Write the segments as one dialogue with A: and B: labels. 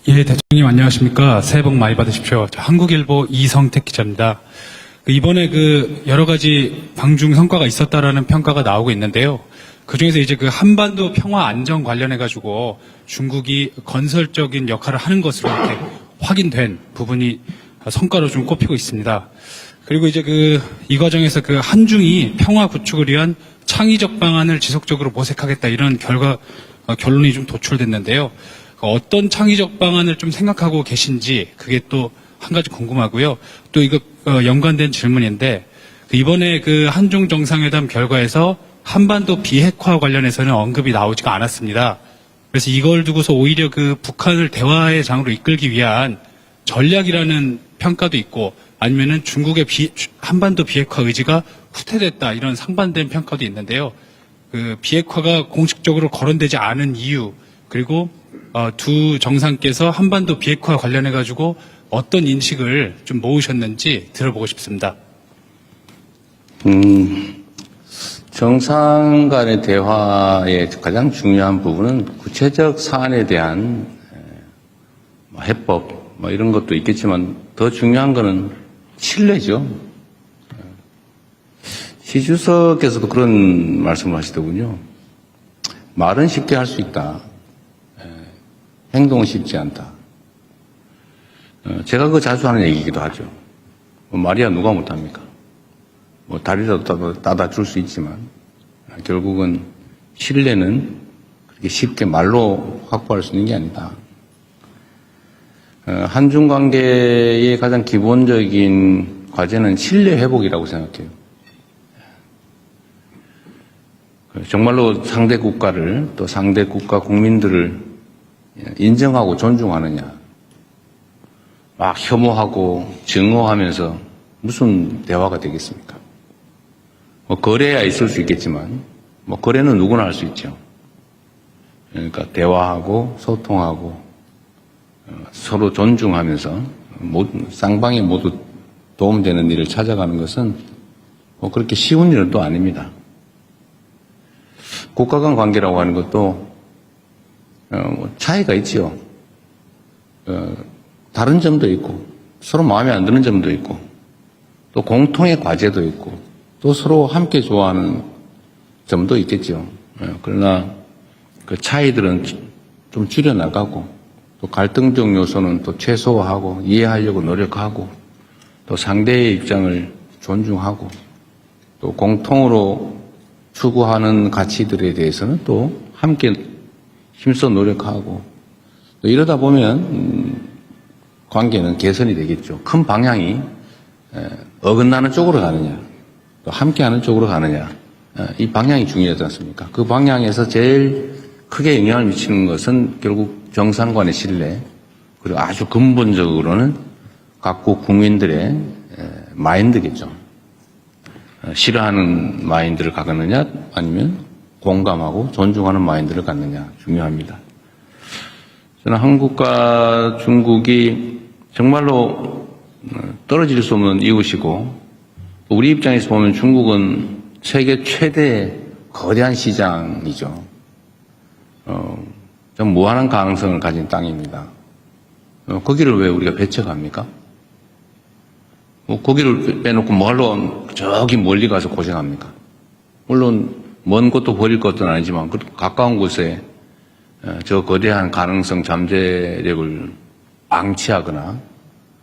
A: 예, 대통령님 안녕하십니까. 새해 복 많이 받으십시오. 한국일보 이성택 기자입니다. 이번에 여러 가지 방중 성과가 있었다라는 평가가 나오고 있는데요. 그중에서 이제 한반도 평화 안정 관련해가지고 중국이 건설적인 역할을 하는 것으로 이렇게 확인된 부분이 성과로 좀 꼽히고 있습니다. 그리고 이제 이 과정에서 한중이 평화 구축을 위한 창의적 방안을 지속적으로 모색하겠다 이런 결론이 좀 도출됐는데요. 어떤 창의적 방안을 좀 생각하고 계신지 그게 또 한 가지 궁금하고요. 또 이거 연관된 질문인데 이번에 한중 정상회담 결과에서 한반도 비핵화 관련해서는 언급이 나오지가 않았습니다. 그래서 이걸 두고서 오히려 북한을 대화의 장으로 이끌기 위한 전략이라는 평가도 있고 아니면은 중국의 한반도 비핵화 의지가 후퇴됐다 이런 상반된 평가도 있는데요. 비핵화가 공식적으로 거론되지 않은 이유 그리고 두 정상께서 한반도 비핵화 관련해가지고 어떤 인식을 좀 모으셨는지 들어보고 싶습니다.
B: 정상 간의 대화의 가장 중요한 부분은 구체적 사안에 대한 해법 이런 것도 있겠지만 더 중요한 것은 신뢰죠. 시 주석께서도 그런 말씀을 하시더군요. 말은 쉽게 할 수 있다. 행동은 쉽지 않다. 제가 그거 자주 하는 얘기이기도 하죠. 말이야 누가 못합니까? 다리라도 따다 줄 수 있지만 결국은 신뢰는 그렇게 쉽게 말로 확보할 수 있는 게 아니다. 한중 관계의 가장 기본적인 과제는 신뢰 회복이라고 생각해요. 정말로 상대 국가를 또 상대 국가 국민들을 인정하고 존중하느냐. 막 혐오하고 증오하면서 무슨 대화가 되겠습니까? 거래야 있을 수 있겠지만 거래는 누구나 할 수 있죠. 그러니까 대화하고 소통하고 서로 존중하면서 쌍방이 모두 도움되는 일을 찾아가는 것은 그렇게 쉬운 일은 또 아닙니다. 국가 간 관계라고 하는 것도 차이가 있지요. 다른 점도 있고 서로 마음에 안 드는 점도 있고 또 공통의 과제도 있고 또 서로 함께 좋아하는 점도 있겠죠. 그러나 그 차이들은 좀 줄여나가고 또 갈등적 요소는 또 최소화하고 이해하려고 노력하고 또 상대의 입장을 존중하고 또 공통으로 추구하는 가치들에 대해서는 또 함께 힘써 노력하고 또 이러다 보면 관계는 개선이 되겠죠. 큰 방향이 어긋나는 쪽으로 가느냐 또 함께하는 쪽으로 가느냐 이 방향이 중요하지 않습니까? 그 방향에서 제일 크게 영향을 미치는 것은 결국 정상 간의 신뢰 그리고 아주 근본적으로는 각국 국민들의 마인드겠죠. 싫어하는 마인드를 갖느냐 아니면 공감하고 존중하는 마인드를 갖느냐 중요합니다. 저는 한국과 중국이 정말로 떨어질 수 없는 이웃이고 우리 입장에서 보면 중국은 세계 최대 거대한 시장이죠. 좀 무한한 가능성을 가진 땅입니다. 거기를 왜 우리가 배척합니까? 거기를 빼놓고 뭐하러 저기 멀리 가서 고생합니까? 물론 먼 곳도 버릴 것은 아니지만 가까운 곳에 저 거대한 가능성 잠재력을 방치하거나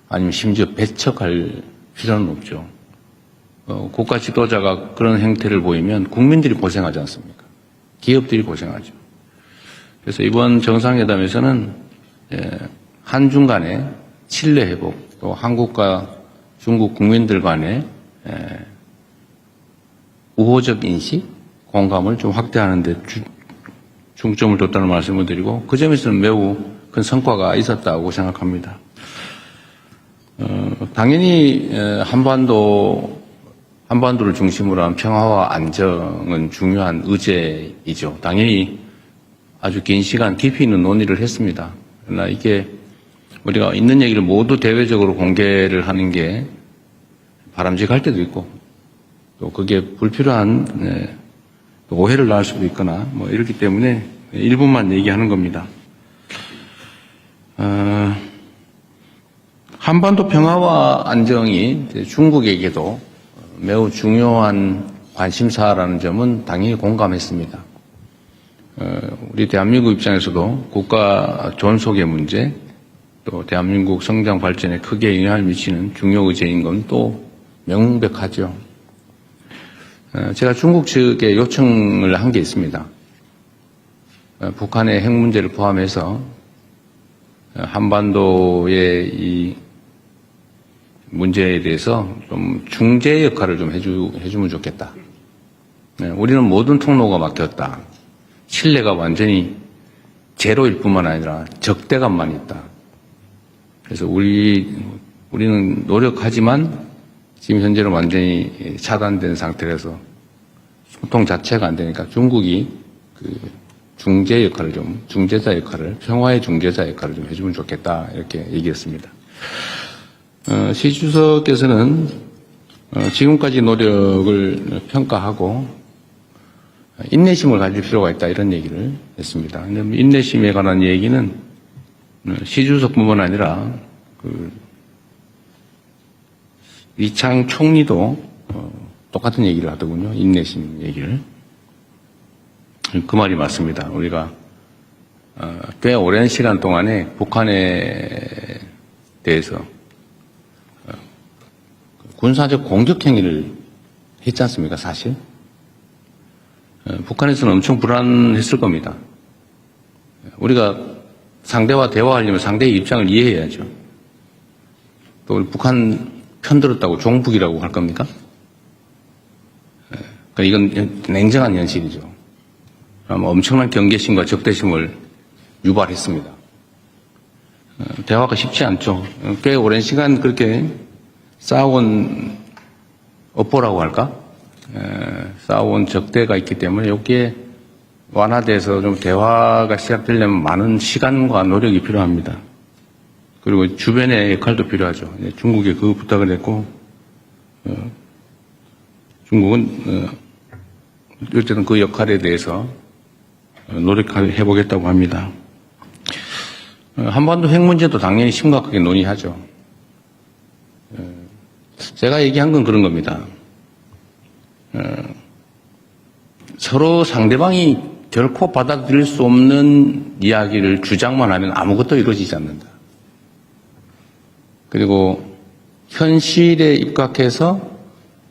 B: 아니면 심지어 배척할 필요는 없죠. 국가 지도자가 그런 행태를 보이면 국민들이 고생하지 않습니까? 기업들이 고생하죠. 그래서 이번 정상회담에서는 한중 간의 신뢰 회복 또 한국과 중국 국민들 간의 우호적 인식, 공감을 좀 확대하는 데 중점을 뒀다는 말씀을 드리고 그 점에서는 매우 큰 성과가 있었다고 생각합니다. 당연히 한반도를 중심으로 한 평화와 안정은 중요한 의제이죠. 당연히 아주 긴 시간 깊이 있는 논의를 했습니다. 그러나 이게 우리가 있는 얘기를 모두 대외적으로 공개를 하는 게 바람직할 때도 있고 또 그게 불필요한 오해를 낳을 수도 있거나 이렇기 때문에 일부만 얘기하는 겁니다. 한반도 평화와 안정이 이제 중국에게도 매우 중요한 관심사라는 점은 당연히 공감했습니다. 우리 대한민국 입장에서도 국가 존속의 문제, 또 대한민국 성장 발전에 크게 영향을 미치는 중요 의제인 건 또 명백하죠. 제가 중국 측에 요청을 한 게 있습니다. 북한의 핵 문제를 포함해서 한반도의 이 문제에 대해서 좀 중재 역할을 좀 해주면 좋겠다. 우리는 모든 통로가 막혔다. 신뢰가 완전히 제로일 뿐만 아니라 적대감만 있다. 그래서 우리는 노력하지만 지금 현재는 완전히 차단된 상태라서 소통 자체가 안 되니까 중국이 그 중재자 역할을, 평화의 중재자 역할을 좀 해주면 좋겠다. 이렇게 얘기했습니다. 시 주석께서는 지금까지 노력을 평가하고 인내심을 가질 필요가 있다. 이런 얘기를 했습니다. 인내심에 관한 얘기는 시 주석뿐만 아니라 이창 총리도 똑같은 얘기를 하더군요. 인내심 얘기를. 그 말이 맞습니다. 우리가 꽤 오랜 시간 동안에 북한에 대해서 군사적 공격 행위를 했지 않습니까? 사실 북한에서는 엄청 불안했을 겁니다. 우리가 상대와 대화하려면 상대의 입장을 이해해야죠. 또 우리 북한 편들었다고 종북이라고 할 겁니까? 그러니까 이건 냉정한 현실이죠. 아마 엄청난 경계심과 적대심을 유발했습니다. 대화가 쉽지 않죠. 꽤 오랜 시간 그렇게 싸워온 업보라고 할까? 싸워온 적대가 있기 때문에 여기에 완화돼서 좀 대화가 시작되려면 많은 시간과 노력이 필요합니다. 그리고 주변의 역할도 필요하죠. 중국에 그 부탁을 했고, 중국은 어쨌든 그 역할에 대해서 노력해보겠다고 합니다. 한반도 핵 문제도 당연히 심각하게 논의하죠. 제가 얘기한 건 그런 겁니다. 서로 상대방이 결코 받아들일 수 없는 이야기를 주장만 하면 아무것도 이루어지지 않는다. 그리고 현실에 입각해서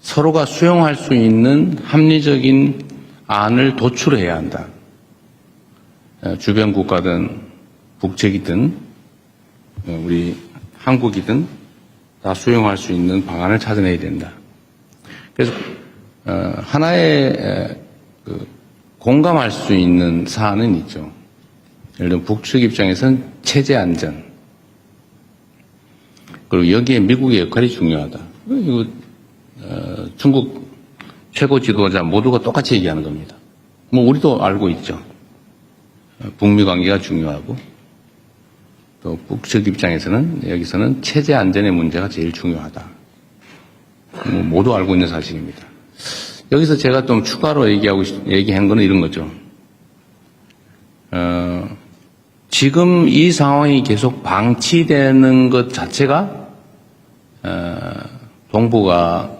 B: 서로가 수용할 수 있는 합리적인 안을 도출해야 한다. 주변 국가든 북측이든 우리 한국이든 다 수용할 수 있는 방안을 찾아내야 된다. 그래서 하나의 공감할 수 있는 사안은 있죠. 예를 들면 북측 입장에서는 체제 안전, 그리고 여기에 미국의 역할이 중요하다. 이거 중국 최고 지도자 모두가 똑같이 얘기하는 겁니다. 뭐 우리도 알고 있죠. 북미 관계가 중요하고 또 북측 입장에서는 여기서는 체제 안전의 문제가 제일 중요하다. 뭐 모두 알고 있는 사실입니다. 여기서 제가 좀 추가로 얘기한 거는 이런 거죠. 지금 이 상황이 계속 방치되는 것 자체가 동북아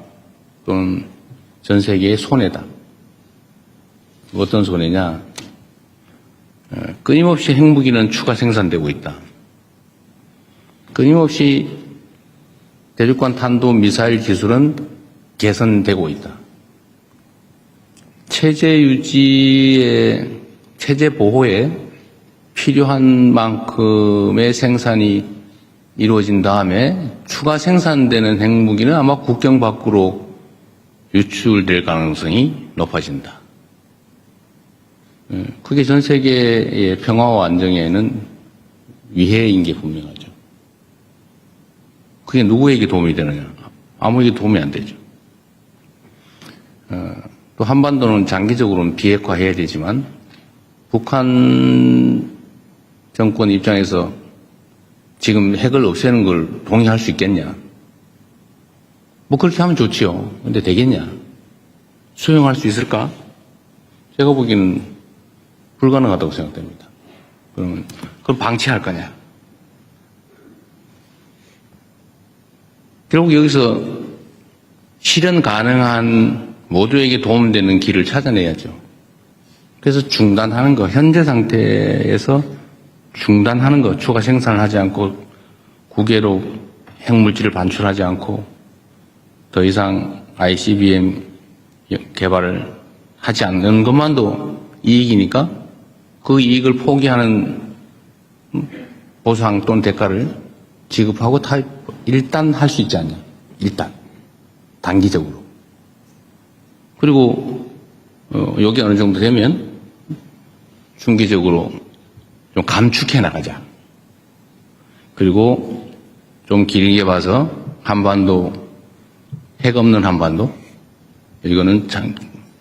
B: 또는 전 세계의 손해다. 어떤 손해냐? 끊임없이 핵무기는 추가 생산되고 있다. 끊임없이 대륙간 탄도 미사일 기술은 개선되고 있다. 체제 유지에, 체제 보호에 필요한 만큼의 생산이 이루어진 다음에 추가 생산되는 핵무기는 아마 국경 밖으로 유출될 가능성이 높아진다. 그게 전 세계의 평화와 안정에는 위해인 게 분명하죠. 그게 누구에게 도움이 되느냐? 아무에게 도움이 안 되죠. 또 한반도는 장기적으로는 비핵화해야 되지만 북한 정권 입장에서 지금 핵을 없애는 걸 동의할 수 있겠냐? 뭐 그렇게 하면 좋지요. 근데 되겠냐? 수용할 수 있을까? 제가 보기에는 불가능하다고 생각됩니다. 그럼 방치할 거냐? 결국 여기서 실현 가능한 모두에게 도움되는 길을 찾아내야죠. 그래서 중단하는 거, 현재 상태에서 중단하는 거, 추가 생산을 하지 않고 국외로 핵물질을 반출하지 않고 더 이상 ICBM 개발을 하지 않는 것만도 이익이니까 그 이익을 포기하는 보상 또는 대가를 지급하고 일단 할 수 있지 않냐. 일단. 단기적으로. 그리고 여기 어느 정도 되면 중기적으로 좀 감축해 나가자. 그리고 좀 길게 봐서 한반도, 핵 없는 한반도, 이거는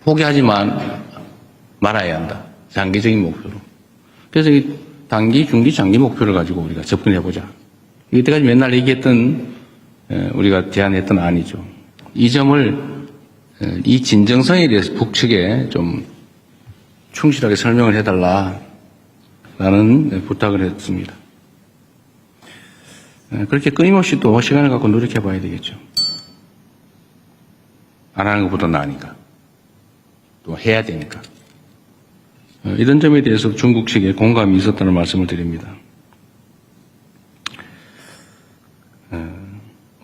B: 포기하지만 말아야 한다. 장기적인 목표로. 그래서 이 단기, 중기, 장기 목표를 가지고 우리가 접근해보자. 이때까지 맨날 얘기했던, 우리가 제안했던 안이죠. 이 점을, 이 진정성에 대해서 북측에 좀 충실하게 설명을 해달라라는 부탁을 했습니다. 그렇게 끊임없이 또 시간을 갖고 노력해봐야 되겠죠. 안 하는 것보다 나으니까. 또 해야 되니까. 이런 점에 대해서 중국 측에 공감이 있었다는 말씀을 드립니다.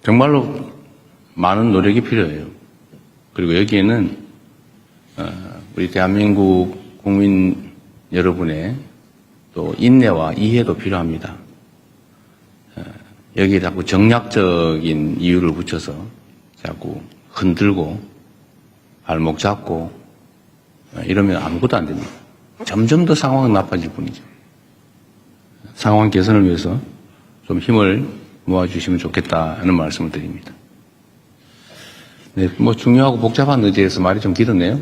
B: 정말로 많은 노력이 필요해요. 그리고 여기에는 우리 대한민국 국민 여러분의 또 인내와 이해도 필요합니다. 여기에 자꾸 정략적인 이유를 붙여서 자꾸 흔들고 발목 잡고 이러면 아무것도 안 됩니다. 점점 더 상황은 나빠질 뿐이죠. 상황 개선을 위해서 좀 힘을 모아주시면 좋겠다는 말씀을 드립니다. 네, 뭐 중요하고 복잡한 의제에서 말이 좀 길었네요.